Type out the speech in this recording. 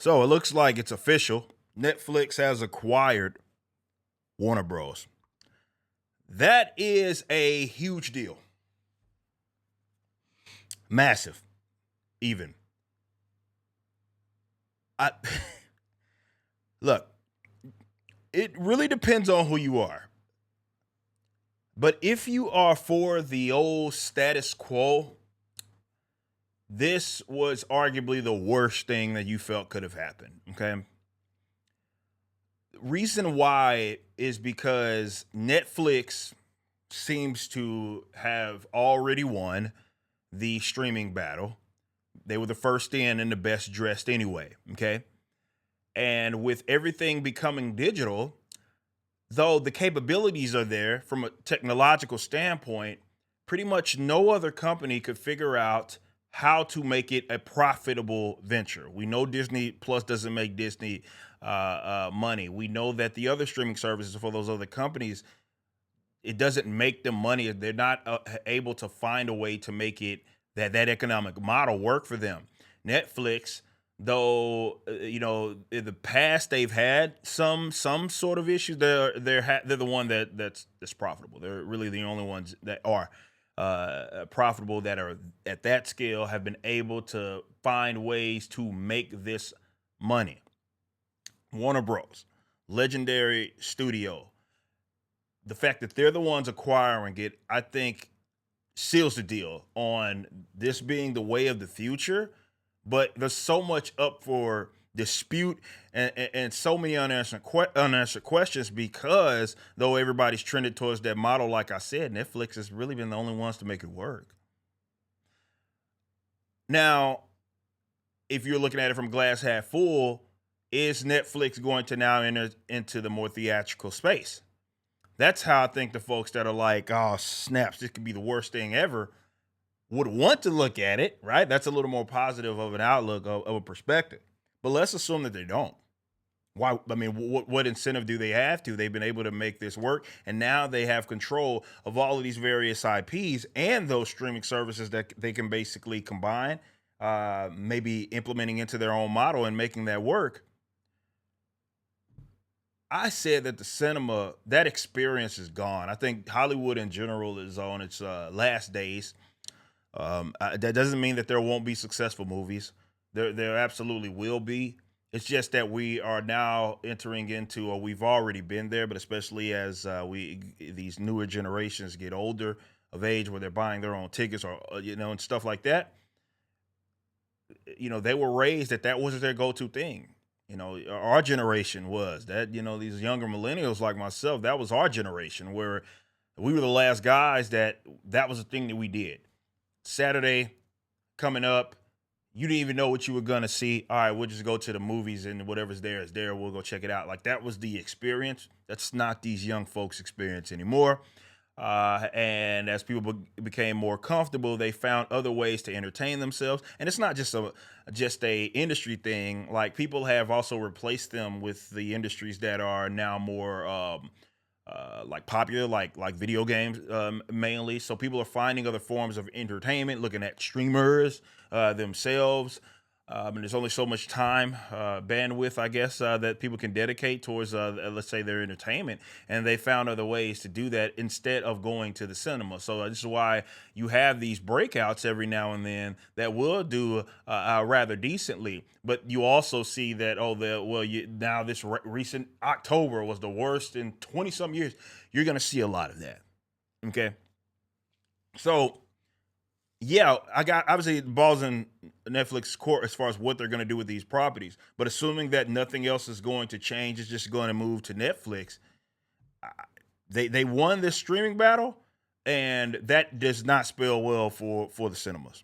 So it looks like it's official. Netflix has acquired Warner Bros. That is a huge deal. Massive, even. I look, it really depends on who you are. But if you are for the old status quo, this was arguably the worst thing that you felt could have happened. Okay. Reason why is because Netflix seems to have already won the streaming battle. They were the first in and the best dressed anyway. Okay. And with everything becoming digital, though the capabilities are there from a technological standpoint, pretty much no other company could figure out how to make it a profitable venture. We know Disney Plus doesn't make Disney money. We know that the other streaming services for those other companies, it doesn't make them money. They're not able to find a way to make it that economic model work for them. Netflix, though, in the past they've had some sort of issues. They're the one that's profitable. They're really the only ones that are profitable, that are at that scale, have been able to find ways to make this money. Warner Bros, legendary studio, the fact that they're the ones acquiring it, I think, seals the deal on this being the way of the future. But there's so much up for dispute, and so many unanswered questions, because though everybody's trended towards that model, like I said, Netflix has really been the only ones to make it work. Now, if you're looking at it from glass half full, is Netflix going to now enter into the more theatrical space? That's how I think the folks that are like, oh, snaps, this could be the worst thing ever, would want to look at it, right? That's a little more positive of an outlook, of a perspective. But let's assume that they don't. Why? I mean, what incentive do they have to? They've been able to make this work, and now they have control of all of these various IPs and those streaming services that they can basically combine, maybe implementing into their own model and making that work. I said that the cinema, that experience is gone. I think Hollywood in general is on its last days. That doesn't mean that there won't be successful movies. There absolutely will be. It's just that we are now entering into, or we've already been there, but especially as we these newer generations get older of age, where they're buying their own tickets, or and stuff like that. They were raised that wasn't their go-to thing. Our generation was that. These younger millennials like myself, that was our generation, where we were the last guys that was the thing that we did. Saturday coming up, you didn't even know what you were gonna see. All right, we'll just go to the movies, and whatever's there is there. We'll go check it out. Like, that was the experience. That's not these young folks' experience anymore. And as people became more comfortable, they found other ways to entertain themselves. And it's not just a industry thing. Like, people have also replaced them with the industries that are now more like popular, like video games, mainly. So people are finding other forms of entertainment, looking at streamers themselves. And there's only so much time, bandwidth, I guess, that people can dedicate towards, let's say, their entertainment. And they found other ways to do that instead of going to the cinema. So this is why you have these breakouts every now and then that will do rather decently. But you also see that, now this recent October was the worst in 20 some years. You're going to see a lot of that. Okay. So, yeah, I got, obviously, the balls in Netflix court as far as what they're going to do with these properties. But assuming that nothing else is going to change, it's just going to move to Netflix. I- they won this streaming battle, and that does not spell well for the cinemas.